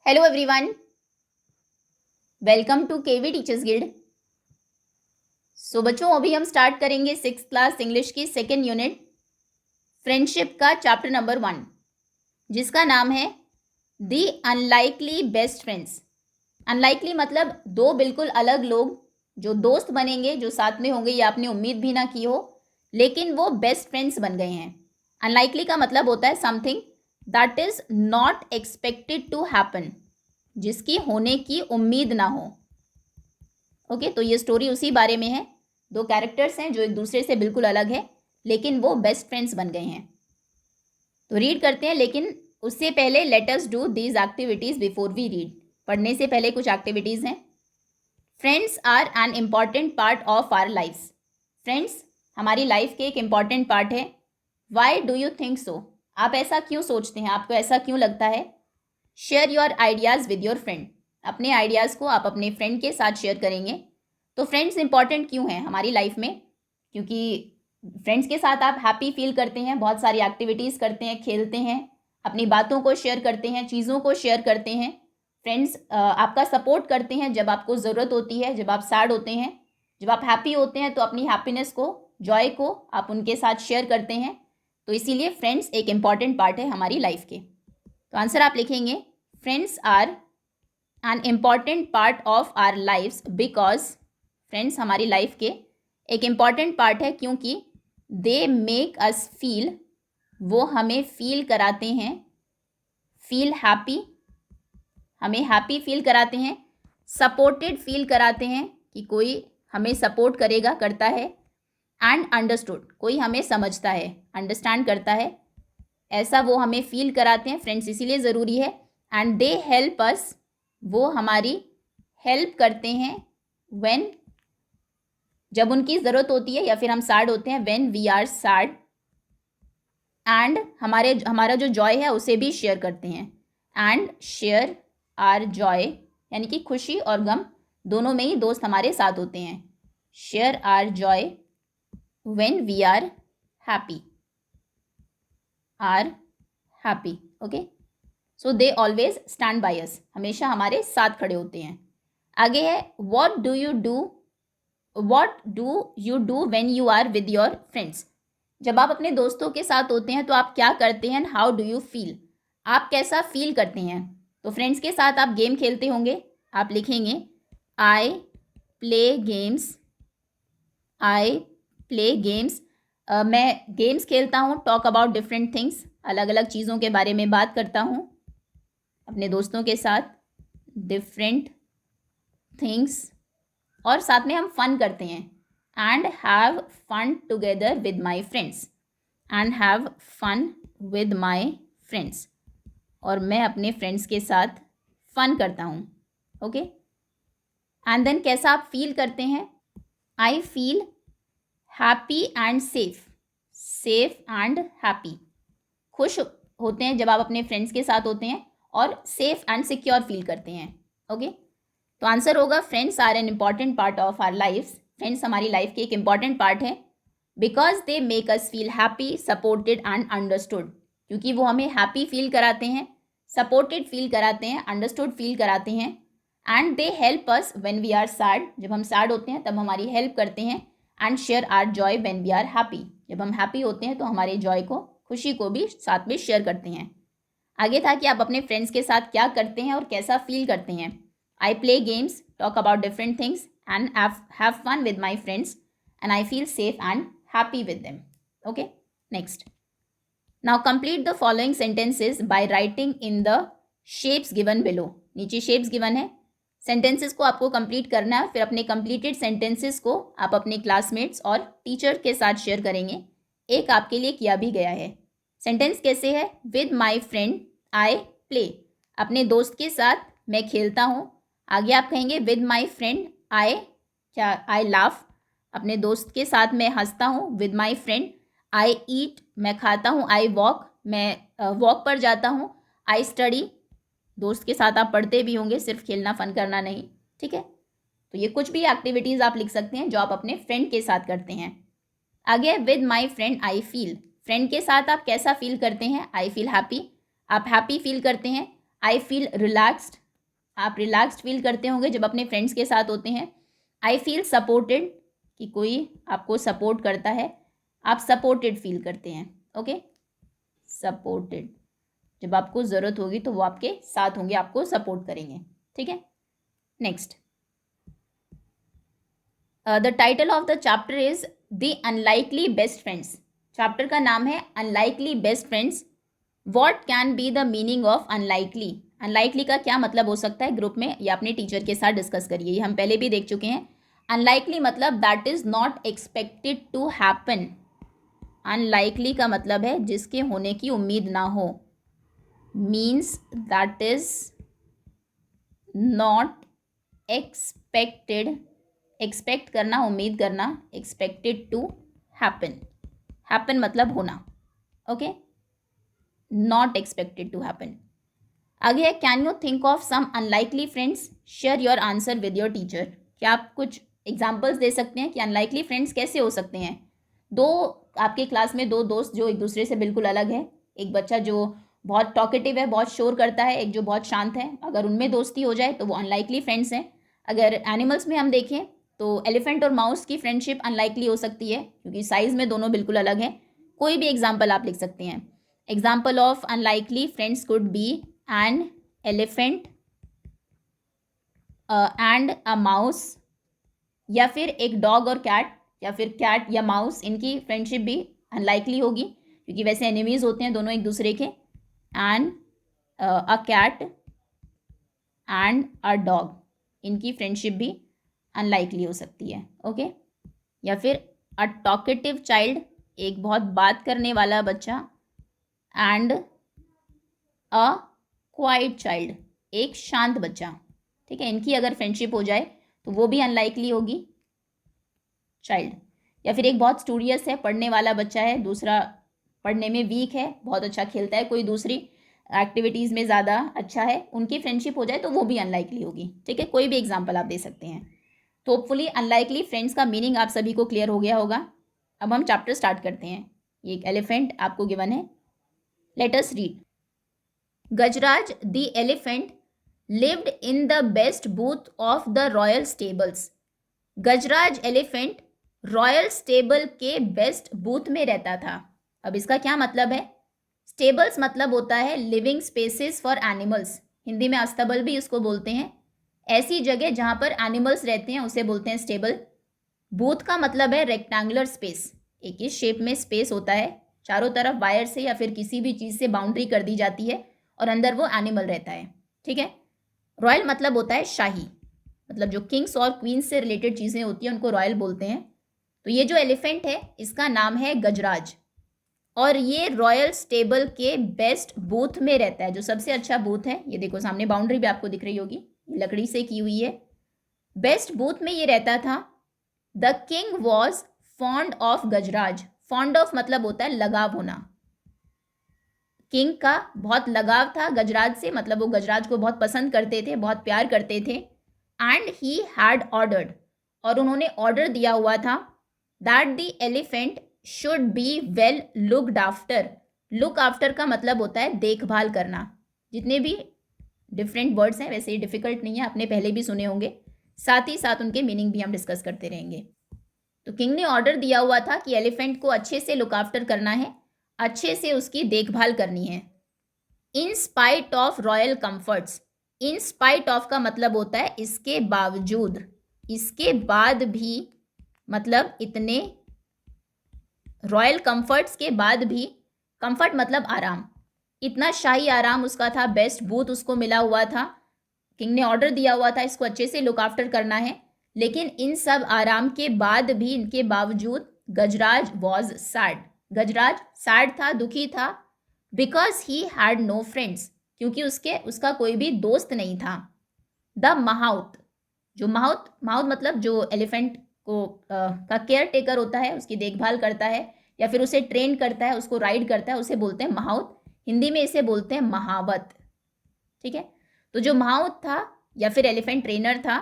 Hello everyone, welcome to KV teachers guild. So बच्चों, अभी हम स्टार्ट करेंगे 6th क्लास इंग्लिश की सेकेंड यूनिट फ्रेंडशिप का चैप्टर नंबर 1, जिसका नाम है the unlikely best friends. Unlikely मतलब दो बिल्कुल अलग लोग जो दोस्त बनेंगे, जो साथ में होंगे, ये आपने उम्मीद भी ना की हो, लेकिन वो बेस्ट फ्रेंड्स बन गए हैं। अनलाइकली का मतलब होता है something that is not expected to happen, जिसकी होने की उम्मीद ना हो। ओके, तो ये स्टोरी उसी बारे में है। दो कैरेक्टर्स हैं जो एक दूसरे से बिल्कुल अलग है, लेकिन वो बेस्ट फ्रेंड्स बन गए हैं। तो रीड करते हैं, लेकिन उससे पहले let us do these activities before we read. पढ़ने से पहले कुछ एक्टिविटीज हैं। Friends are an important part of our lifes. फ्रेंड्स हमारी लाइफ के एक इम्पॉर्टेंट पार्ट है। Why do you think so? आप ऐसा क्यों सोचते हैं? आपको ऐसा क्यों लगता है? Share your ideas with your friend. अपने आइडियाज़ को आप अपने फ्रेंड के साथ शेयर करेंगे। तो फ्रेंड्स इंपॉर्टेंट क्यों हैं हमारी लाइफ में? क्योंकि फ्रेंड्स के साथ आप हैप्पी फील करते हैं, बहुत सारी एक्टिविटीज़ करते हैं, खेलते हैं, अपनी बातों को शेयर करते हैं, चीज़ों को शेयर करते हैं। फ्रेंड्स आपका सपोर्ट करते हैं जब आपको ज़रूरत होती है, जब आप सैड होते हैं, जब आप हैप्पी होते हैं तो अपनी हैप्पीनेस को, जॉय को आप उनके साथ शेयर करते हैं। तो इसीलिए फ्रेंड्स एक इम्पॉर्टेंट पार्ट है हमारी लाइफ के। तो आंसर आप लिखेंगे, friends are an important part of our lifes because friends हमारी लाइफ के एक इम्पॉर्टेंट पार्ट है क्योंकि दे मेक अस फील, वो हमें फील कराते हैं, फील हैप्पी, हमें हैप्पी फील कराते हैं, सपोर्टेड फील कराते हैं कि कोई हमें सपोर्ट करेगा, करता है, एंड अंडरस्टूड, कोई हमें समझता है, अंडरस्टैंड करता है, ऐसा वो हमें फील कराते हैं। फ्रेंड्स इसीलिए ज़रूरी है। एंड दे हेल्प अस, वो हमारी हेल्प करते हैं, व्हेन, जब उनकी ज़रूरत होती है या फिर हम सैड होते हैं, when we are sad. And हमारा जो जॉय है उसे भी शेयर करते हैं। एंड शेयर आर जॉय, यानी कि खुशी और गम दोनों में ही दोस्त हमारे साथ होते हैं। Share our joy when we are happy, are happy. Okay, so they always stand by us, हमेशा हमारे साथ खड़े होते हैं। आगे है, what do you do when you are with your friends. जब आप अपने दोस्तों के साथ होते हैं तो आप क्या करते हैं? हाउ डू यू फील, आप कैसा फील करते हैं? तो फ्रेंड्स के साथ आप गेम खेलते होंगे। आप लिखेंगे, आई प्ले गेम्स, आई प्ले गेम्स, मैं गेम्स खेलता हूँ। टॉक अबाउट डिफरेंट थिंग्स, अलग अलग चीज़ों के बारे में बात करता हूँ अपने दोस्तों के साथ, डिफरेंट थिंग्स, और साथ में हम फन करते हैं। And have fun together with my friends, and have fun with my friends, और मैं अपने फ्रेंड्स के साथ फन करता हूँ। ओके, एंड देन कैसा आप फील करते हैं? I feel happy and safe, safe and happy, खुश होते हैं जब आप अपने फ्रेंड्स के साथ होते हैं, और सेफ एंड सिक्योर फील करते हैं। ओके, तो आंसर होगा, friends are an important part of our life. Friends हमारी लाइफ के एक इम्पॉर्टेंट पार्ट है, because they make us feel happy, supported and understood, क्योंकि वो हमें हैप्पी फील कराते हैं, सपोर्टेड फील कराते हैं, अंडरस्टूड फील कराते हैं। And they help us when we are sad, जब हम सैड होते हैं तब हमारी हेल्प करते हैं। And share our joy when we are happy, जब हम हैप्पी होते हैं तो हमारे जॉय को, खुशी को भी साथ में शेयर करते हैं। आगे था कि आप अपने फ्रेंड्स के साथ क्या करते हैं और कैसा फील करते हैं। I play games, talk about different things, and have fun with my friends, and I feel safe and happy with them. Okay, next, now complete the following sentences by writing in the shapes given below. नीचे shapes given है, sentences को आपको complete करना है। फिर अपने completed sentences को आप अपने क्लासमेट्स और टीचर के साथ शेयर करेंगे। एक आपके लिए किया भी गया है। सेंटेंस कैसे है? With my friend I play, अपने दोस्त के साथ मैं खेलता हूँ। आगे आप कहेंगे, with my friend I laugh, अपने दोस्त के साथ मैं हंसता हूँ। विद माई फ्रेंड आई ईट, मैं खाता हूँ। आई वॉक, मैं वॉक पर जाता हूँ। आई स्टडी, दोस्त के साथ आप पढ़ते भी होंगे, सिर्फ खेलना फन करना नहीं। ठीक है, तो ये कुछ भी एक्टिविटीज़ आप लिख सकते हैं जो आप अपने फ्रेंड के साथ करते हैं। आगे, with my friend I feel, friend के साथ आप कैसा फील करते हैं? आई फील हैप्पी, आप हैप्पी फील करते हैं। आई फील रिलैक्स्ड, आप रिलैक्स्ड फील करते होंगे जब अपने फ्रेंड्स के साथ होते हैं। आई फील सपोर्टेड, कि कोई आपको सपोर्ट करता है, आप सपोर्टेड फील करते हैं। ओके, सपोर्टेड, जब आपको ज़रूरत होगी तो वो आपके साथ होंगे, आपको सपोर्ट करेंगे। ठीक है, next, the title of the chapter is the unlikely best friends. Chapter का नाम है unlikely best friends. What can be the meaning of unlikely? Unlikely का क्या मतलब हो सकता है? ग्रुप में या अपने टीचर के साथ डिस्कस करिए, ये हम पहले भी देख चुके हैं। अनलाइकली मतलब that is not expected to happen. Unlikely का मतलब है जिसके होने की उम्मीद ना हो, means that is not expected, expect करना, उम्मीद करना, एक्सपेक्टेड टू हैपन, हैपन मतलब होना। Okay, not expected to happen. आगे है, can you think of some unlikely friends, share your answer with your teacher. क्या आप कुछ एग्जाम्पल्स दे सकते हैं कि अनलाइकली फ्रेंड्स कैसे हो सकते हैं? दो, आपके क्लास में दो दोस्त जो एक दूसरे से बिल्कुल अलग है, एक बच्चा जो बहुत टॉकेटिव है, बहुत शोर करता है, एक जो बहुत शांत है, अगर उनमें दोस्ती हो जाए तो वो अनलाइकली फ्रेंड्स हैं। अगर एनिमल्स में हम देखें तो एलिफेंट और माउस की फ्रेंडशिप अनलाइकली हो सकती है क्योंकि साइज़ में दोनों बिल्कुल अलग हैं। कोई भी एग्जाम्पल आप लिख सकते हैं। Example of unlikely friends could be an elephant and a mouse, या फिर एक डॉग और कैट, या फिर कैट या माउस, इनकी फ्रेंडशिप भी अनलाइकली होगी क्योंकि वैसे एनिमीज होते हैं दोनों एक दूसरे के। And a cat and a dog, इनकी फ्रेंडशिप भी अनलाइकली हो सकती है। ओके, या फिर अ टॉकेटिव चाइल्ड, एक बहुत बात करने वाला बच्चा, एंड अ क्वाइट चाइल्ड, एक शांत बच्चा। ठीक है, इनकी अगर फ्रेंडशिप हो जाए तो वो भी अनलाइकली होगी, चाइल्ड। या फिर एक बहुत स्टूडियस है, पढ़ने वाला बच्चा है, दूसरा पढ़ने में वीक है, बहुत अच्छा खेलता है, कोई दूसरी एक्टिविटीज़ में ज़्यादा अच्छा है, उनकी फ्रेंडशिप हो जाए तो वो भी अनलाइकली होगी। ठीक है, कोई भी एग्जाम्पल आप दे सकते हैं। तो होपफुली अनलाइकली फ्रेंड्स का मीनिंग आप सभी को क्लियर हो गया होगा। अब हम चैप्टर स्टार्ट करते हैं। ये एक एलिफेंट आपको गिवन है, let us read. Gajraj the elephant lived in the best booth of the royal stables. Gajraj elephant royal stable के बेस्ट बूथ में रहता था। अब इसका क्या मतलब है? स्टेबल्स मतलब होता है living spaces for animals, Hindi में अस्तबल भी उसको बोलते हैं। ऐसी जगह जहाँ पर एनिमल्स रहते हैं उसे बोलते हैं स्टेबल। बूथ का मतलब है रेक्टेंगुलर स्पेस, एक इस शेप में स्पेस होता है, चारों तरफ वायर से या फिर किसी भी चीज़ से बाउंड्री कर दी जाती है और अंदर वो एनिमल रहता है। ठीक है, रॉयल मतलब होता है शाही, मतलब जो किंग्स और क्वींस से रिलेटेड चीज़ें होती हैं उनको रॉयल बोलते हैं। तो ये जो एलिफेंट है इसका नाम है गजराज, और ये रॉयल स्टेबल के बेस्ट बूथ में रहता है, जो सबसे अच्छा बूथ है। ये देखो सामने बाउंड्री भी आपको दिख रही होगी, लकड़ी से की हुई है। बेस्ट बूथ में ये रहता था। The king was fond of Gajraj, fond of मतलब होता है लगाव होना। किंग का बहुत लगाव था गजराज से, मतलब वो गजराज को बहुत पसंद करते थे, बहुत प्यार करते थे। एंड ही हैड ऑर्डर्ड, और उन्होंने ऑर्डर दिया हुआ था, that the elephant should be well looked after. Look after का मतलब होता है देखभाल करना। जितने भी डिफरेंट वर्ड्स हैं वैसे ही डिफिकल्ट नहीं है, आपने पहले भी सुने होंगे, साथ ही साथ उनके मीनिंग भी हम डिस्कस करते रहेंगे। तो किंग ने ऑर्डर दिया हुआ था कि एलिफेंट को अच्छे से लुक आफ्टर करना है, अच्छे से उसकी देखभाल करनी है। In spite of royal comforts, in spite of का मतलब होता है इसके बावजूद, इसके बाद भी, मतलब इतने, रॉयल कंफर्ट्स के बाद भी, कंफर्ट मतलब आराम, इतना शाही आराम उसका था, बेस्ट बूथ उसको मिला हुआ था। किंग ने ऑर्डर दिया हुआ था इसको अच्छे से लुक आफ्टर करना है, लेकिन इन सब आराम के बाद भी, इनके बावजूद, Gajraj was sad, Gajraj sad था, दुखी था। Because he had no friends, क्योंकि उसका कोई भी दोस्त नहीं था। द माउथ, जो माउथ मतलब जो एलिफेंट को का केयर टेकर होता है, उसकी देखभाल करता है या फिर उसे ट्रेन करता है, उसको राइड करता है, उसे बोलते हैं माउथ। हिंदी में इसे बोलते हैं महावत। ठीक है, तो जो माउथ था या फिर एलिफेंट ट्रेनर था,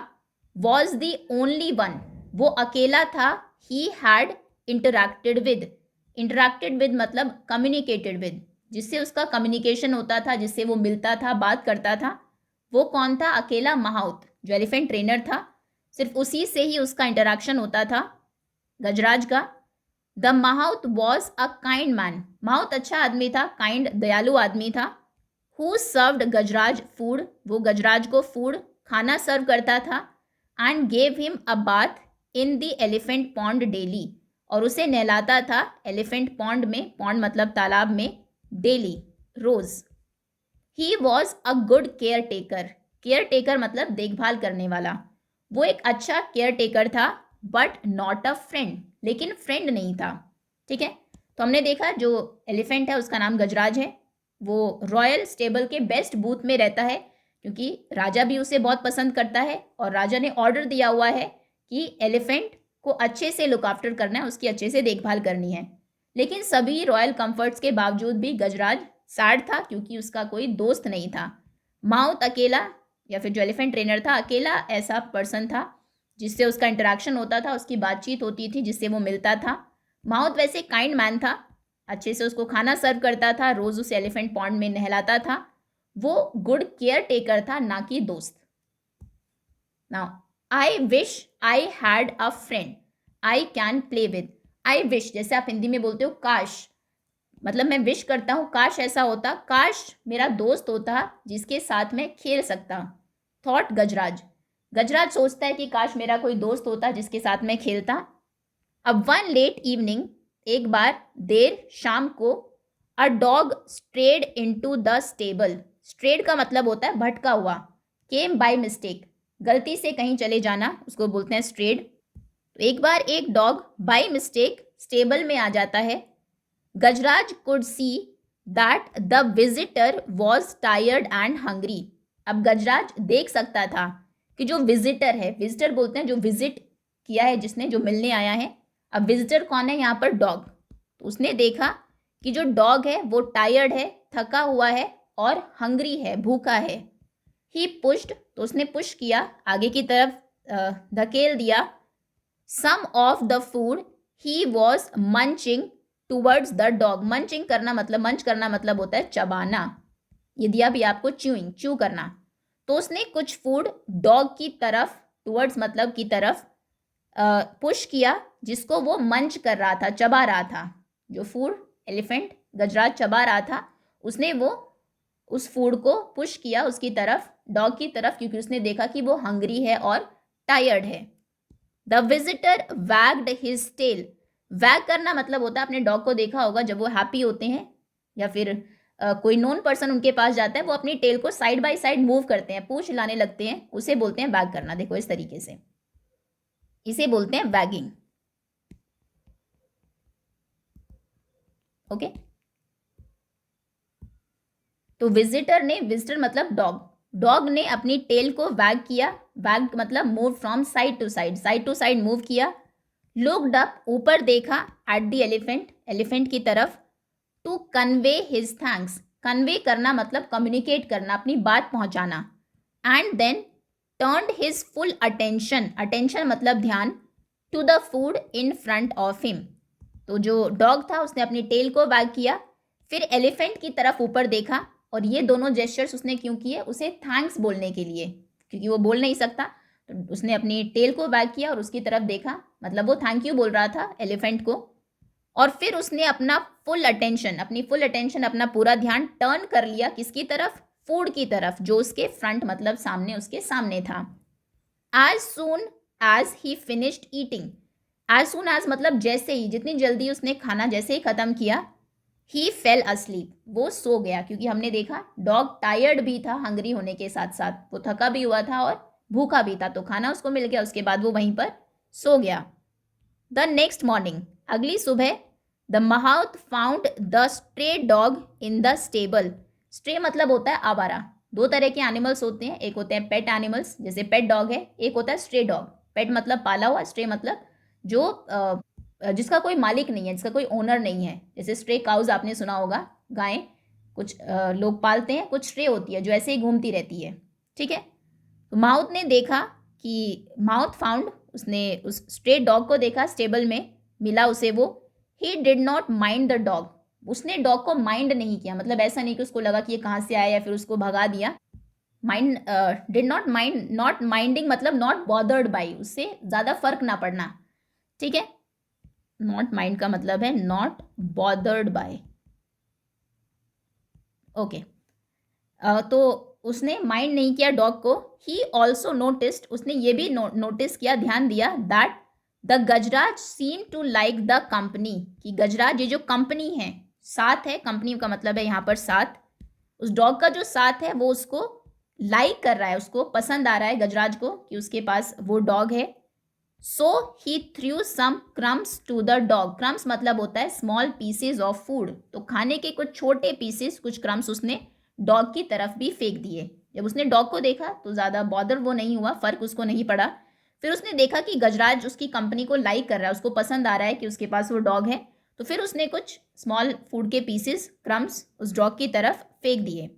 वॉज द ओनली वन, वो अकेला था, he had interacted with, interacted with मतलब कम्युनिकेटेड विद, जिससे उसका कम्युनिकेशन होता था, जिससे वो मिलता था, बात करता था, वो कौन था? अकेला माउथ, जो एलिफेंट ट्रेनर था, सिर्फ उसी से ही उसका इंटरेक्शन होता था गजराज का। The mahout was a kind man, mouth अच्छा आदमी था, काइंड दयालु आदमी था। हु सर्व्ड गजराज फूड, वो गजराज को फूड खाना सर्व करता था। And gave him a bath in the elephant pond daily, और उसे नहलाता था एलिफेंट पॉन्ड में, पॉन्ड मतलब तालाब में, डेली, रोज। He was a good care taker, care taker मतलब देखभाल करने वाला, वो एक अच्छा केयर टेकर था। बट नॉट अ फ्रेंड, लेकिन फ्रेंड नहीं था। ठीक है, तो हमने देखा जो एलिफेंट है उसका नाम गजराज है, वो रॉयल स्टेबल के बेस्ट बूथ में रहता है, क्योंकि राजा भी उसे बहुत पसंद करता है, और राजा ने ऑर्डर दिया हुआ है कि एलिफेंट को अच्छे से लुक आफ्टर करना है, उसकी अच्छे से देखभाल करनी है। लेकिन सभी रॉयल कंफर्ट्स के बावजूद भी गजराज सैड था, क्योंकि उसका कोई दोस्त नहीं था। माउथ अकेला, या फिर जो एलिफेंट ट्रेनर था, अकेला ऐसा पर्सन था जिससे उसका इंटरेक्शन होता था, उसकी बातचीत होती थी, जिससे वो मिलता था। माउथ वैसे काइंड मैन था, अच्छे से उसको खाना सर्व करता था, रोज उसे एलिफेंट पॉन्ड में नहलाता था। वो गुड केयर टेकर था, ना कि दोस्त। Now I wish I had a friend I can play with. I wish जैसे आप हिंदी में बोलते हो काश, मतलब मैं विश करता हूँ काश ऐसा होता, काश मेरा दोस्त होता जिसके साथ मैं खेल सकता। थॉट गजराज, गजराज सोचता है कि काश मेरा कोई दोस्त होता जिसके साथ मैं खेलता। अब वन लेट इवनिंग, एक बार देर शाम को, a dog strayed into the stable, strayed का मतलब होता है भटका हुआ, केम बाय मिस्टेक, गलती से कहीं चले जाना, उसको बोलते हैं स्ट्रेड। तो एक बार एक डॉग बाय मिस्टेक स्टेबल में आ जाता है। Gajraj could see that the visitor was tired and hungry. अब गजराज देख सकता था कि जो विजिटर है, विजिटर बोलते हैं जो विजिट किया है, जिसने, जो मिलने आया है। अब विजिटर कौन है यहाँ पर? डॉग। तो उसने देखा कि जो डॉग है वो टायर्ड है, थका हुआ है, और हंग्री है, भूखा है। ही पुश्ड, तो उसने पुश किया, आगे की तरफ धकेल दिया। Some of the food he was munching towards the dog. Munching करना मतलब, मंच करना मतलब होता है चबाना, ये दिया भी आपको, च्यूइंग, च्यू करना। तो उसने कुछ फूड डॉग की तरफ, टूवर्ड्स मतलब की तरफ, पुश किया, जिसको वो मंच कर रहा था, चबा रहा था। जो फूड एलिफेंट गजराज चबा रहा था, उसने वो उस फूड को पुश किया उसकी तरफ, डॉग की तरफ, क्योंकि उसने देखा कि वो हंग्री है और टायर्ड है। The visitor wagged his tail, wag करना मतलब होता है, अपने डॉग को देखा होगा जब वो हैप्पी होते हैं या फिर कोई नोन पर्सन उनके पास जाता है, वो अपनी टेल को साइड बाय साइड मूव करते हैं, पूंछ हिलाने लगते हैं, उसे बोलते हैं वैग करना। देखो इस तरीके से, इसे बोलते हैं वैगिंग। ओके, तो विजिटर ने, विजिटर मतलब डॉग, डॉग ने अपनी टेल को वैग किया, वैग मतलब move from side to side, side to side move किया। लुक्ड अप, ऊपर देखा, एट द एलिफेंट, एलिफेंट की तरफ। To convey his thanks, convey करना मतलब कम्युनिकेट करना, अपनी बात पहुंचाना। And then turned his full attention, attention मतलब ध्यान, to the food in front of him. तो जो डॉग था उसने अपनी टेल को वैग किया, फिर एलिफेंट की तरफ ऊपर देखा, और ये दोनों जेस्चर्स उसने क्यों किए? उसे थैंक्स बोलने के लिए, क्योंकि वो बोल नहीं सकता, तो उसने अपनी टेल को वैग किया और उसकी तरफ देखा, मतलब वो थैंक यू बोल रहा था एलिफेंट को। और फिर उसने अपना फुल अटेंशन, अपनी फुल अटेंशन, अपना पूरा ध्यान टर्न कर लिया किसकी तरफ? फूड की तरफ, जो उसके फ्रंट मतलब सामने, उसके सामने था। As soon as he finished eating, as soon as मतलब जैसे ही, जितनी जल्दी उसने खाना जैसे ही खत्म किया, ही फेल अस्लीप, वो सो गया, क्योंकि हमने देखा डॉग टायर्ड भी था, हंग्री होने के साथ साथ वो थका भी हुआ था और भूखा भी था, तो खाना उसको मिल गया, उसके बाद वो वहीं पर सो गया। द नेक्स्ट मॉर्निंग, अगली सुबह, the mouth found the stray dog in the stable. Stray मतलब होता है आवारा। दो तरह के एनिमल्स होते हैं, एक होते हैं पेट एनिमल्स, जैसे पेट डॉग है, एक होता है स्ट्रे डॉग। पेट मतलब पाला हुआ, स्ट्रे मतलब जो जिसका कोई मालिक नहीं है, जिसका कोई ओनर नहीं है। जैसे स्ट्रे काउज आपने सुना होगा, गायें कुछ लोग पालते हैं, कुछ स्ट्रे होती है जो ऐसे ही घूमती रहती है। ठीक है, तो माउथ ने देखा कि, माउथ फाउंड, उसने उस स्ट्रे डॉग को देखा, स्टेबल में मिला उसे वो। He did not mind the dog, उसने डॉग को माइंड नहीं किया, मतलब ऐसा नहीं कि उसको लगा कि ये कहाँ से आया या फिर उसको भगा दिया। Mind, did not mind, not minding मतलब नॉट बॉदर्ड बाई, उससे ज़्यादा फर्क ना पड़ना, ठीक है। नॉट माइंड का मतलब है नॉट बॉदर्ड बाय, ओके। तो उसने माइंड नहीं किया डॉग को। ही ऑल्सो नोटिस्ड, उसने ये भी नोटिस किया, ध्यान दिया, that the Gajraj seem to like the company, कि गजराज ये जो कंपनी है, साथ है, कंपनी का मतलब है यहाँ पर साथ, उस डॉग का जो साथ है वो उसको लाइक कर रहा है, उसको पसंद आ रहा है गजराज को कि उसके पास वो डॉग है। So he threw some crumbs to the dog, crumbs मतलब होता है स्मॉल पीसेज ऑफ फूड, तो खाने के कुछ छोटे पीसेस, कुछ क्रम्स उसने डॉग की तरफ भी फेंक दिए। जब उसने डॉग को देखा तो ज़्यादा बॉदर वो नहीं हुआ, फ़र्क उसको नहीं पड़ा। फिर उसने देखा कि गजराज उसकी कंपनी को लाइक कर रहा है, उसको पसंद आ रहा है कि उसके पास वो डॉग है, तो फिर उसने कुछ स्मॉल फूड के पीसेस, क्रम्स उस डॉग की तरफ फेंक दिए।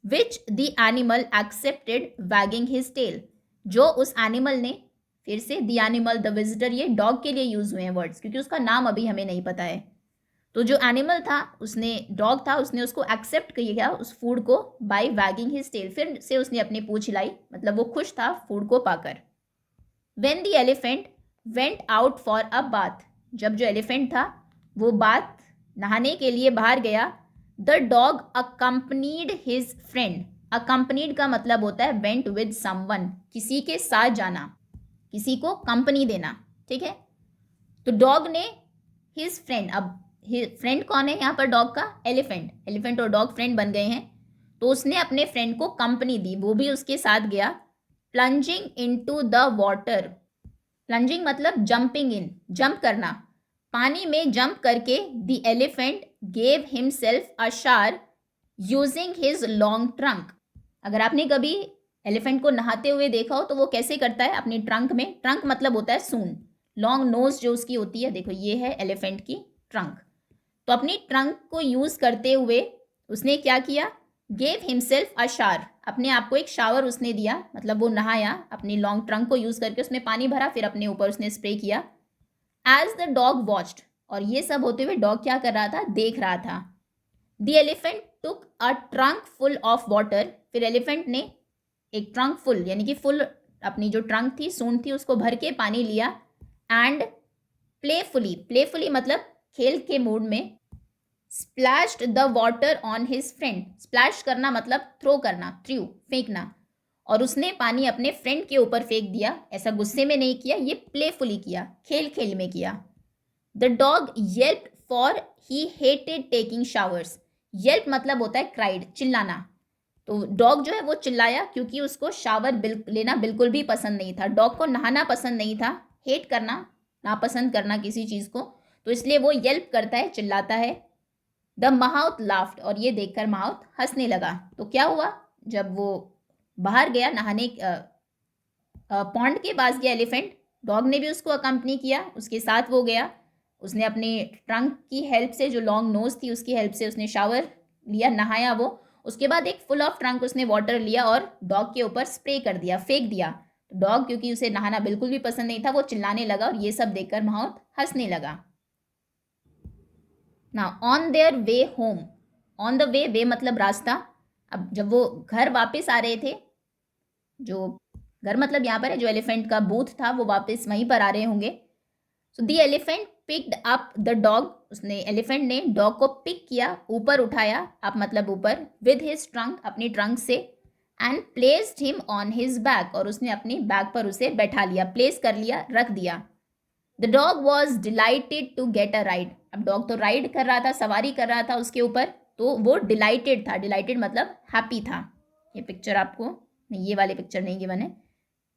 Which the animal accepted wagging his tail, जो उस एनिमल ने, फिर से द एनिमल, द विजिटर, ये डॉग के लिए यूज हुए हैं वर्ड्स, क्योंकि उसका नाम अभी हमें नहीं पता है। तो जो एनिमल था, उसने, डॉग था, उसने उसको एक्सेप्ट किया उस फूड को बाय वैगिंग हिज टेल, फिर से उसने अपनी पूंछ हिलाई, मतलब वो खुश था फूड को पाकर। When the elephant went out for a bath, जब जो एलिफेंट था वो बाथ, नहाने के लिए बाहर गया, the dog accompanied his friend, accompanied का मतलब होता है वेंट विद समवन, किसी के साथ जाना, किसी को कंपनी देना, ठीक है। तो डॉग ने हिज फ्रेंड, अब फ्रेंड कौन है यहाँ पर डॉग का? एलिफेंट, एलिफेंट और डॉग फ्रेंड बन गए हैं, तो उसने अपने फ्रेंड को कंपनी दी, वो भी उसके साथ गया। Plunging into the water, plunging मतलब जंपिंग इन, जंप करना, पानी में जंप करके the elephant gave himself a shower using his long trunk. अगर आपने कभी एलिफेंट को नहाते हुए देखा हो तो वो कैसे करता है, अपनी ट्रंक में, ट्रंक मतलब होता है सूंड, लॉन्ग नोज जो उसकी होती है, देखो ये है एलिफेंट की ट्रंक, तो अपनी ट्रंक को यूज करते हुए उसने क्या किया, गेव हिमसेल्फ अ शावर, अपने आप को एक शावर उसने दिया, मतलब वो नहाया, अपनी लॉन्ग ट्रंक को यूज करके उसमें पानी भरा, फिर अपने ऊपर उसने स्प्रे किया। एज द डॉग वॉच्ड, और ये सब होते हुए डॉग क्या कर रहा था, देख रहा था। The elephant took a trunk full of water, फिर एलिफेंट ने एक ट्रंक फुल, यानी कि फुल, अपनी जो ट्रंक थी, सूंड थी, उसको भर के पानी लिया। एंड प्लेफुली, प्लेफुली मतलब खेल के मूड में, splashed the water on his friend, splash करना मतलब थ्रो करना, थ्रू, फेंकना, और उसने पानी अपने फ्रेंड के ऊपर फेंक दिया, ऐसा गुस्से में नहीं किया, ये प्लेफुली किया, खेल खेल में किया। The dog Yelp for he hated taking showers, Yelp मतलब होता है क्राइड, चिल्लाना, तो डॉग जो है वो चिल्लाया क्योंकि उसको शावर लेना बिल्कुल भी पसंद नहीं था, डॉग को नहाना पसंद नहीं था, हेट करना, नापसंद करना किसी चीज़ को, तो इसलिए वो येल्प करता है, चिल्लाता है। द माउथ लाफ्ड, और ये देखकर माउथ हंसने लगा। तो क्या हुआ, जब वो बाहर गया नहाने, पॉन्ड के पास गया एलिफेंट, डॉग ने भी उसको अकम्पनी किया, उसके साथ वो गया, उसने अपने ट्रंक की हेल्प से, जो लॉन्ग नोज थी उसकी हेल्प से उसने शावर लिया, नहाया वो, उसके बाद एक फुल ऑफ ट्रंक उसने वाटर लिया और डॉग के ऊपर स्प्रे कर दिया, फेंक दिया। डॉग क्योंकि उसे नहाना बिल्कुल भी पसंद नहीं था, वो चिल्लाने लगा, और ये सब देखकर माउथ हंसने लगा। ना on their way home, on the way, way मतलब रास्ता, अब जब वो घर वापस आ रहे थे, जो घर मतलब यहाँ पर है, जो एलिफेंट का बूथ था वो वापस वहीं पर आ रहे होंगे। So the elephant picked up the dog, उसने, एलिफेंट ने डॉग को पिक किया, ऊपर उठाया, अप मतलब ऊपर, विद हिज ट्रंक, अपनी ट्रंक से, and placed him on his back, और उसने अपनी बैक पर उसे बैठा लिया, प्लेस कर लिया, रख दिया। The dog was delighted to get a ride, अब डॉग तो राइड कर रहा था, सवारी कर रहा था उसके ऊपर, तो वो डिलाइटेड था, डिलाइटेड मतलब हैप्पी था। ये पिक्चर आपको नहीं, ये वाले पिक्चर नहीं गिवन है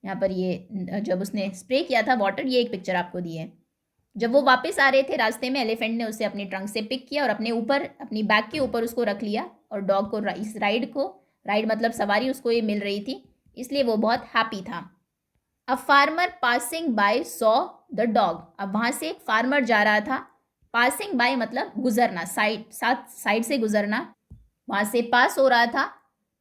यहाँ पर, ये जब उसने स्प्रे किया था वाटर, ये एक पिक्चर आपको दी है। जब वो वापस आ रहे थे रास्ते में, एलिफेंट ने उसे अपने ट्रंक से पिक किया और अपने ऊपर, अपनी बैक के ऊपर उसको रख लिया, और डॉग को इस राइड को, राइड मतलब सवारी, उसको ये मिल रही थी, इसलिए वो बहुत हैप्पी था। A farmer passing by saw the dog, अब वहाँ से एक फार्मर जा रहा था, पासिंग बाय मतलब गुजरना, साइड से गुजरना, वहाँ से पास हो रहा था।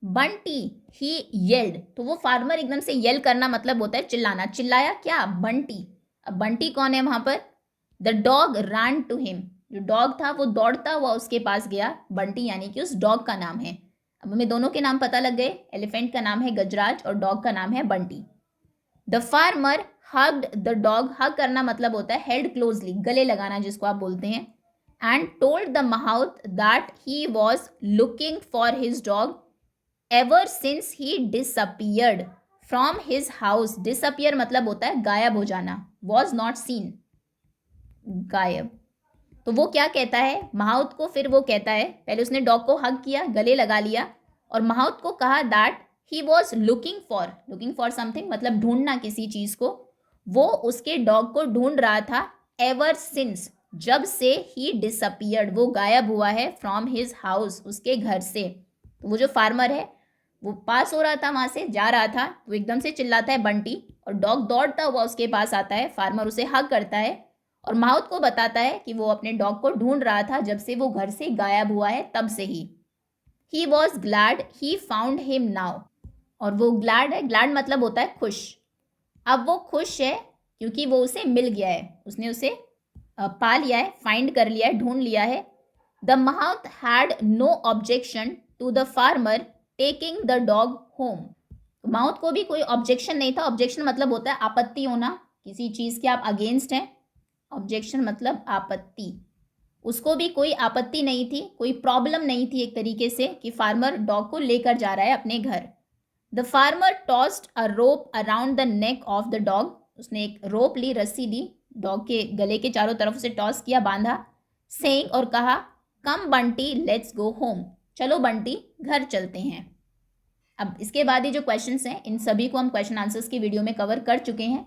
बंटी ही येल्ड, तो वो फार्मर एकदम से येल करना मतलब होता है चिल्लाना, चिल्लाया क्या, बंटी। अब बंटी कौन है वहाँ पर? The dog run to him, जो डॉग था वो दौड़ता हुआ उसके पास गया, बंटी यानी कि उस डॉग का नाम है। अब हमें दोनों के नाम पता लग गए, एलिफेंट का नाम है गजराज और डॉग का नाम है Bunty. The farmer hugged the dog, hug करना मतलब होता है हेल्ड क्लोजली, गले लगाना जिसको आप बोलते हैं, and told the mouth that he was looking for his dog ever since he disappeared from his house. Disappear मतलब होता है गायब हो जाना, वॉज नॉट सीन, गायब। तो वो क्या कहता है माउथ को, फिर वो कहता है, पहले उसने डॉग को हग किया, गले लगा लिया, और माउथ को कहा that he was looking for something मतलब ढूंढना किसी चीज को, वो उसके डॉग को ढूंढ रहा था, एवर सिंस जब से ही डिसअपियर्ड वो गायब हुआ है, फ्रॉम हिज हाउस उसके घर से। तो वो जो फार्मर है वो पास हो रहा था, वहां से जा रहा था, वो एकदम से चिल्लाता है बंटी, और डॉग दौड़ता हुआ उसके पास आता है, फार्मर उसे हग करता है और माउथ को बताता है कि वो अपने डॉग को ढूंढ रहा था जब से वो घर से गायब हुआ है तब से ही। He was glad he found him now, और वो ग्लैड है, ग्लैड मतलब होता है खुश। अब वो खुश है क्योंकि वो उसे मिल गया है, उसने उसे पा लिया है, फाइंड कर लिया है, ढूंढ लिया है। The mouth had no objection to the farmer taking the dog home. Mouth को भी कोई ऑब्जेक्शन नहीं था, ऑब्जेक्शन मतलब होता है आपत्ति होना, किसी चीज के आप अगेंस्ट हैं, ऑब्जेक्शन मतलब आपत्ति। उसको भी कोई आपत्ति नहीं थी, कोई प्रॉब्लम नहीं थी एक तरीके से कि फार्मर डॉग को लेकर जा रहा है अपने घर। The farmer tossed a rope around the neck of the dog, उसने एक रोप ली, रस्सी ली, डॉग के गले के चारों तरफ से टॉस किया, बांधा, सेइंग और कहा, कम बंटी लेट्स गो होम, चलो बंटी घर चलते हैं। अब इसके बाद ये जो क्वेश्चंस हैं इन सभी को हम क्वेश्चन आंसर्स की वीडियो में कवर कर चुके हैं,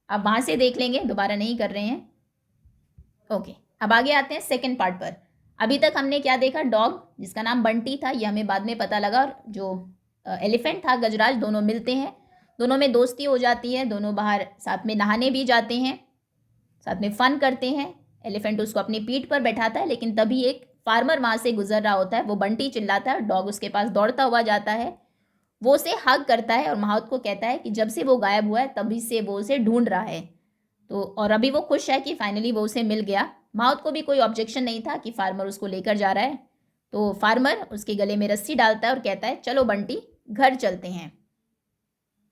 आप वहां से देख लेंगे, दोबारा नहीं कर रहे हैं। ओके, अब आगे आते हैं सेकेंड पार्ट पर। अभी तक हमने क्या देखा, डॉग जिसका नाम बंटी था, ये हमें बाद में पता लगा, और जो एलिफेंट था गजराज, दोनों मिलते हैं, दोनों में दोस्ती हो जाती है, दोनों बाहर साथ में नहाने भी जाते हैं, साथ में फन करते हैं। एलिफेंट उसको अपनी पीठ पर बैठाता है, लेकिन तभी एक फार्मर वहां से गुजर रहा होता है, वो बंटी चिल्लाता है, डॉग उसके पास दौड़ता हुआ जाता है, वो उसे हग करता है और माउथ को कहता है कि जब से वो गायब हुआ है तभी से वो उसे ढूंढ रहा है। तो और अभी वो खुश है कि फाइनली वो उसे मिल गया। माउथ को भी कोई ऑब्जेक्शन नहीं था कि फार्मर उसको लेकर जा रहा है। तो फार्मर उसके गले में रस्सी डालता है और कहता है, चलो बंटी घर चलते हैं।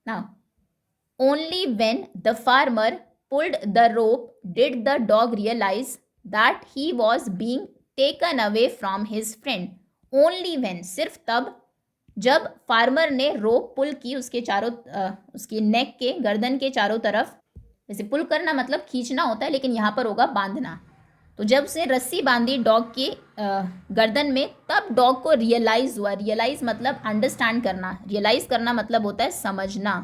Now only when the farmer pulled the rope did the dog realize that he was being taken away from his friend. Only when, सिर्फ तब जब फार्मर ने रोप पुल की उसके चारों उसकी नेक के, गर्दन के चारों तरफ, जैसे पुल करना मतलब खींचना होता है, लेकिन यहाँ पर होगा बांधना। तो जब से रस्सी बांधी डॉग की गर्दन में, तब डॉग को रियलाइज हुआ, रियलाइज मतलब अंडरस्टैंड करना, रियलाइज करना मतलब होता है समझना।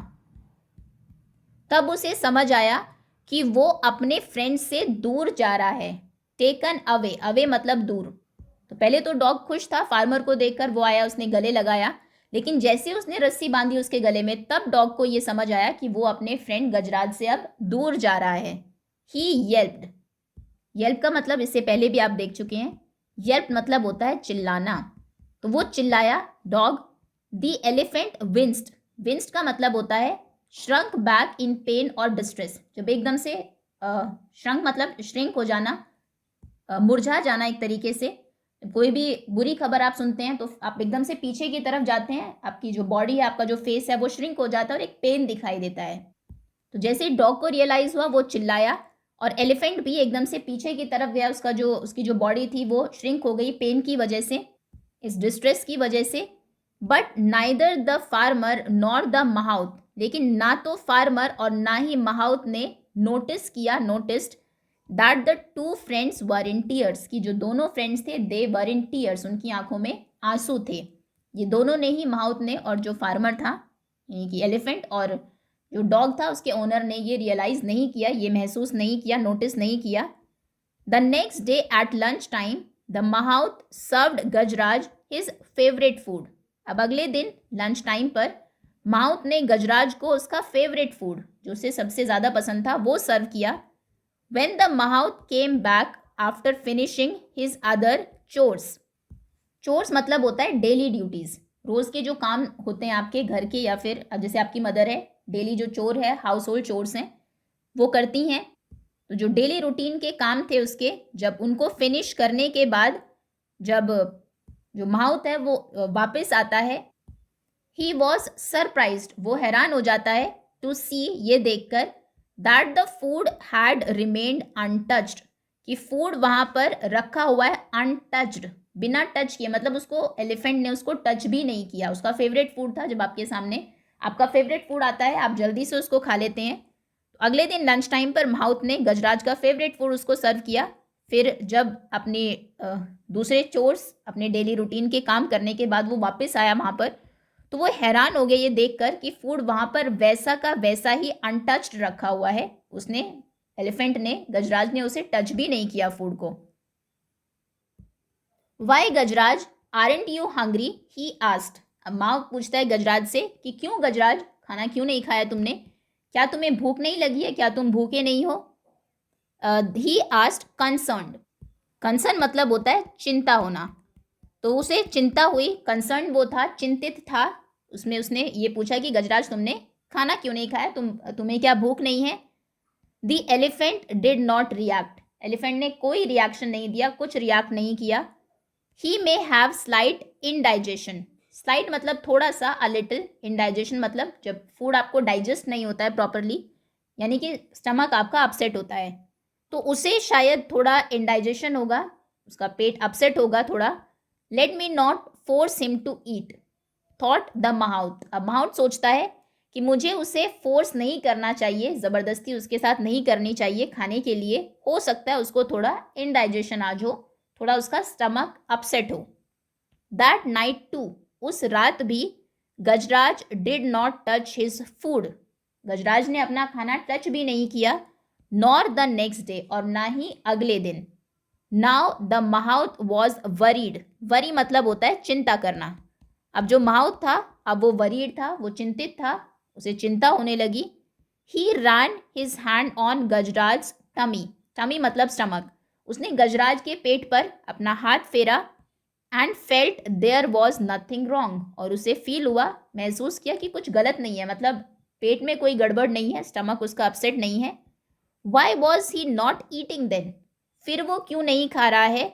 तब उसे समझ आया कि वो अपने फ्रेंड से दूर जा रहा है। टेकन अवे, अवे मतलब दूर। तो पहले तो डॉग खुश था फार्मर को देखकर, वो आया, उसने गले लगाया, लेकिन जैसे उसने रस्सी बांधी उसके गले में, तब डॉग को ये समझ आया कि वो अपने फ्रेंड गजराज से अब दूर जा रहा है। ही येल्प्ड, येल्प का मतलब इससे पहले भी आप देख चुके हैं, येल्प मतलब होता है चिल्लाना। तो वो चिल्लाया डॉग। द एलिफेंट विंस्ड, विंस्ड का मतलब होता है श्रंक बैक इन पेन और डिस्ट्रेस, जब एकदम से श्रंक मतलब श्रिंक हो जाना, मुरझा जाना एक तरीके से। कोई भी बुरी खबर आप सुनते हैं तो आप एकदम से पीछे की तरफ जाते हैं, आपकी जो बॉडी है, आपका जो फेस है वो श्रिंक हो जाता है और एक पेन दिखाई देता है। तो जैसे डॉग को रियलाइज हुआ वो चिल्लाया, और एलिफेंट भी एकदम से पीछे की तरफ गया, उसकी जो बॉडी थी वो श्रिंक हो गई पेन की वजह से, इस डिस्ट्रेस की वजह से। But neither the farmer nor the mouth, लेकिन ना तो फार्मर और ना ही माउथ ने noticed that the two friends were in tears, कि जो दोनों फ्रेंड्स थे दे वर इन टीयर्स, उनकी आंखों में आंसू थे। ये दोनों ने ही, माउथ ने और जो फार्मर था यानी कि एलिफेंट, और जो डॉग था उसके ओनर ने ये रियलाइज नहीं किया, ये महसूस नहीं किया, नोटिस नहीं किया। The next day at lunch time the mouth served Gajraj his favourite food. अब अगले दिन लंच टाइम पर माउथ ने गजराज को उसका फेवरेट फूड, जो उसे सबसे ज़्यादा पसंद था, वो सर्व किया। When the mouth came back after finishing his other chores, chores मतलब होता है डेली ड्यूटीज, रोज के जो काम होते हैं आपके घर के, या फिर जैसे आपकी मदर है, डेली जो चोर है, हाउस होल्ड चोर्स हैं वो करती हैं। तो जो डेली रूटीन के काम थे उसके, जब उनको फिनिश करने के बाद जब जो माउथ है वो वापस आता है, ही वॉज सरप्राइज्ड, वो हैरान हो जाता है, टू सी, ये देखकर, that the food had remained untouched, कि फूड वहां पर रखा हुआ है अनटच्ड, बिना टच किए, मतलब उसको एलिफेंट ने उसको टच भी नहीं किया। उसका फेवरेट फूड था, जब आपके सामने आपका फेवरेट फूड आता है आप जल्दी से उसको खा लेते हैं। तो अगले दिन लंच टाइम पर माउथ ने गजराज का फेवरेट फूड उसको सर्व किया। फिर जब अपने दूसरे चोर्स, अपने डेली रूटीन के काम करने के बाद वो वापस आया वहाँ पर, तो वो हैरान हो गए ये देखकर कि फूड वहाँ पर वैसा का वैसा ही अनटच्ड रखा हुआ है। उसने, एलिफेंट ने, गजराज ने उसे टच भी नहीं किया फूड को। Why Gajraj aren't you hungry, he asked. अब माँ पूछता है गजराज से कि क्यों गजराज, खाना क्यों नहीं खाया तुमने, क्या तुम्हें भूख नहीं लगी है, क्या तुम भूखे नहीं हो। ही आस्क्ड कंसर्न्ड, कंसर्न मतलब होता है चिंता होना, तो उसे चिंता हुई, कंसर्न वो था, चिंतित था, उसमें उसने ये पूछा कि गजराज तुमने खाना क्यों नहीं खाया, तुम्हें क्या भूख नहीं है। The elephant did not react, elephant ने कोई रिएक्शन नहीं दिया, कुछ रिएक्ट नहीं किया। He may have slight indigestion, slight मतलब थोड़ा सा, अ लिटिल, इनडाइजेशन मतलब जब फूड आपको डाइजेस्ट नहीं होता है प्रॉपरली, यानी कि स्टमक आपका अपसेट होता है, तो उसे शायद थोड़ा इनडाइजेशन होगा, उसका पेट अपसेट होगा थोड़ा। Let me not force him to eat, thought the mouth, अब माउथ सोचता है कि मुझे उसे फोर्स नहीं करना चाहिए, ज़बरदस्ती उसके साथ नहीं करनी चाहिए खाने के लिए, हो सकता है उसको थोड़ा इनडाइजेशन आज हो, थोड़ा उसका स्टमक अपसेट हो। दैट नाइट टू, उस रात भी, Gajraj did not touch his food, Gajraj ने अपना खाना टच भी नहीं किया। नॉर द नेक्स्ट डे, और ना ही अगले दिन। Now the mahout was worried, worry मतलब होता है चिंता करना। अब जो माउथ था, अब वो वरीड था, वो चिंतित था, उसे चिंता होने लगी। He ran his hand on Gajraj tummy, tummy मतलब स्टमक, उसने गजराज के पेट पर अपना हाथ फेरा। And felt there was nothing wrong, और उसे फील हुआ, महसूस किया कि कुछ गलत नहीं है, मतलब पेट में कोई गड़बड़ नहीं है, स्टमक उसका अपसेट नहीं है। Why was he not eating then, फिर वो क्यों नहीं खा रहा है।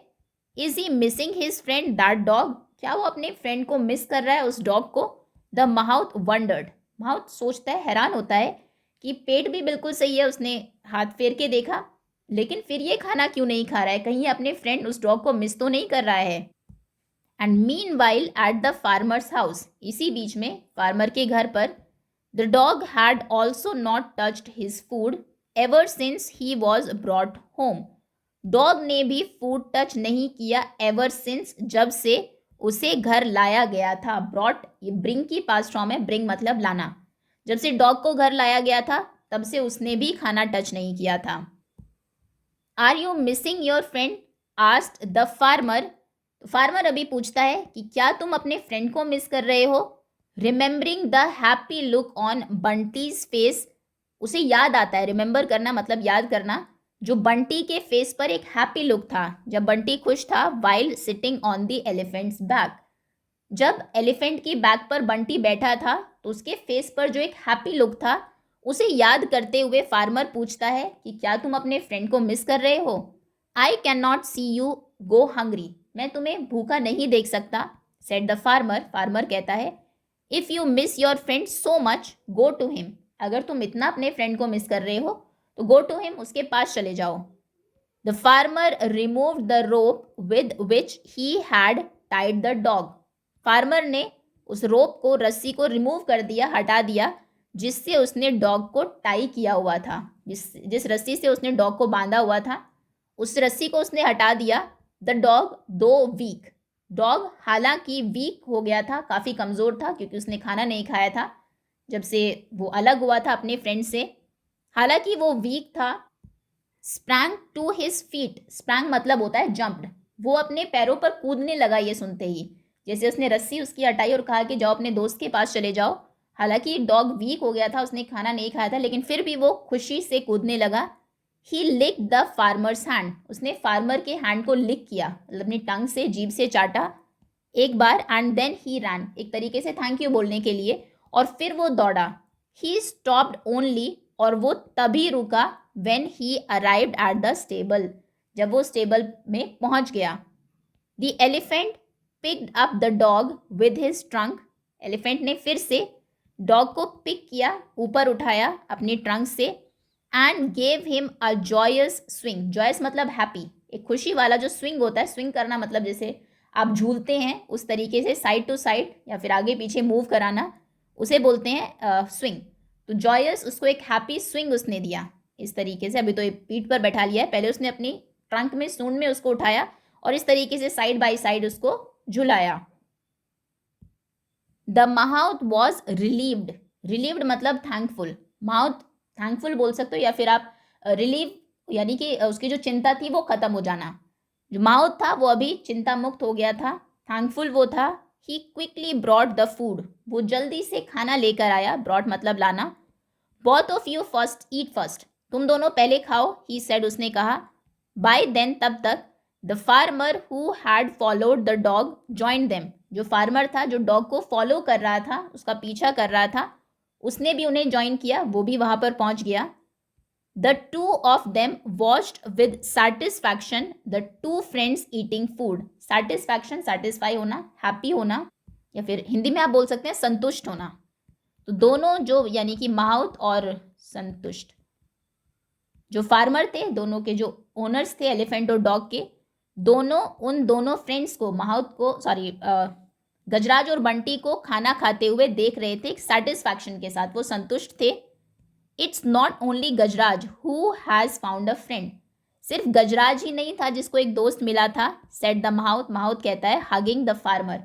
Is he missing his friend that dog, क्या वो अपने फ्रेंड को मिस कर रहा है, उस डॉग को। द माउथ वंडर्ड, माउथ सोचता है, हैरान होता है कि पेट भी बिल्कुल सही है, उसने हाथ फेर के देखा, लेकिन फिर ये खाना क्यों नहीं खा रहा है, कहीं अपने फ्रेंड उस डॉग को मिस तो नहीं कर रहा है। And mean while at the farmers house, इसी बीच में फार्मर के घर पर, the dog had also not touched his food ever since he was brought home, dog ने भी फूड टच नहीं किया एवर सिंस, जब से उसे घर लाया गया था। ब्रॉट, ये ब्रिंग की पास्ट फॉर्म है, ब्रिंग मतलब लाना, जब से डॉग को घर लाया गया था तब से उसने भी खाना टच नहीं किया था। Are you missing your friend, asked the farmer, farmer अभी पूछता है कि क्या तुम अपने फ्रेंड को मिस कर रहे हो। Remembering the happy look on Bunty's face, उसे याद आता है, रिमेंबर करना मतलब याद करना, जो बंटी के फेस पर एक हैप्पी लुक था, जब बंटी खुश था, while sitting on the elephants back, जब एलिफेंट की बैक पर बंटी बैठा था तो उसके फेस पर जो एक हैप्पी लुक था, उसे याद करते हुए फार्मर पूछता है कि क्या तुम अपने फ्रेंड को मिस कर रहे हो। I can not see you go hungry, मैं तुम्हें भूखा नहीं देख सकता, सेड द फार्मर, फार्मर कहता है। If you miss your friend so much go to him, अगर तुम इतना अपने फ्रेंड को मिस कर रहे हो तो गो टू हिम, उसके पास चले जाओ। The farmer removed the rope with which he had tied the dog, farmer ने उस रोप को, रस्सी को रिमूव कर दिया, हटा दिया, जिससे उसने डॉग को टाई किया हुआ था, जिस रस्सी से उसने डॉग को बांधा हुआ था, उस रस्सी को उसने हटा दिया। द डॉग दो वीक, डॉग हालांकि वीक हो गया था, काफ़ी कमज़ोर था, क्योंकि उसने खाना नहीं खाया था जब से वो अलग हुआ था अपने फ्रेंड से, हालांकि वो वीक था। Sprang to his feet, sprang मतलब होता है जंप्ड, वो अपने पैरों पर कूदने लगा ये सुनते ही, जैसे उसने रस्सी उसकी हटाई और कहा कि जाओ अपने दोस्त के पास चले जाओ। हालांकि डॉग वीक हो गया था, उसने खाना नहीं खाया था, लेकिन फिर भी वो खुशी से कूदने लगा। ही लिक द फार्मर्स हैंड, उसने फार्मर के हैंड को लिक किया, मतलब अपनी टंग से, जीभ से चाटा एक बार। एंड देन ही रैन, एक तरीके से थैंक यू बोलने के लिए, और फिर वो दौड़ा। ही स्टॉप्ड ओनली, और वो तभी रुका, when he arrived at the stable, जब वो स्टेबल में पहुंच गया। The elephant picked up the dog with his trunk, elephant ने फिर से डॉग को पिक किया, ऊपर उठाया अपनी ट्रंक से, and gave him a joyous swing, joyous मतलब हैप्पी, एक खुशी वाला जो स्विंग होता है, स्विंग करना मतलब जैसे आप झूलते हैं उस तरीके से साइड टू साइड या फिर आगे पीछे मूव कराना, उसे बोलते हैं स्विंग। तो जॉयस उसको एक हैप्पी स्विंग उसने दिया इस तरीके से। अभी तो पीठ पर बैठा लिया है, पहले उसने अपनी ट्रंक में, सूंड में उसको उठाया और इस तरीके से साइड बाय साइड उसको झुलाया। The mahout was relieved, relieved मतलब थैंकफुल, माउथ थैंकफुल बोल सकते हो या फिर आप रिलीव यानी कि उसकी जो चिंता थी वो खत्म हो जाना। जो माउथ था वो अभी चिंता मुक्त हो गया था, थैंकफुल वो था। ही क्विकली ब्रॉट द फूड, वो जल्दी से खाना लेकर आया, ब्रॉट मतलब लाना। Both of you first eat first, तुम दोनों पहले खाओ, ही सेड उसने कहा। बाय देन तब तक the farmer who had followed the dog joined them, जो फार्मर था जो डॉग को फॉलो कर रहा था, उसका पीछा कर रहा था, उसने भी उन्हें ज्वाइन किया, वो भी वहां पर पहुंच गया। The two of them watched with satisfaction the two friends eating food, satisfaction satisfy होना, हैप्पी होना, या फिर हिंदी में आप बोल सकते हैं संतुष्ट होना। तो दोनों जो यानी कि माउथ और संतुष्ट, जो फार्मर थे, दोनों के जो ओनर्स थे एलिफेंट और डॉग के, दोनों उन दोनों फ्रेंड्स को, माउथ को सॉरी गजराज और बंटी को खाना खाते हुए देख रहे थे सेटिस्फैक्शन के साथ, वो संतुष्ट थे। It's not only Gajraj who has found a friend, सिर्फ गजराज ही नहीं था जिसको एक दोस्त मिला था, सेड द माउथ, माउथ कहता है हगिंग द फार्मर,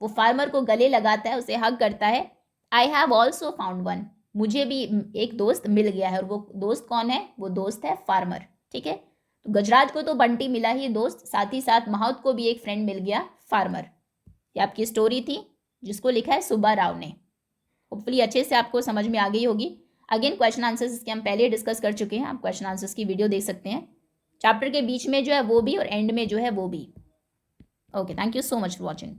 वो फार्मर को गले लगाता है, उसे हग करता है। I have also found one, मुझे भी एक दोस्त मिल गया है, और वो दोस्त कौन है, वो दोस्त है फार्मर। ठीक है, तो गजराज को तो बंटी मिला ही दोस्त, साथ ही साथ माउथ को भी एक फ्रेंड मिल गया, फार्मर। ये आपकी स्टोरी थी जिसको लिखा है सुब्बा राव ने। होपफुली अच्छे से आपको समझ में आ गई होगी। अगेन क्वेश्चन आंसर्स इसके हम पहले डिस्कस कर चुके हैं, आप क्वेश्चन आंसर्स की वीडियो देख सकते हैं, चैप्टर के बीच में जो है वो भी और एंड में जो है वो भी। Okay, thank you so much for watching.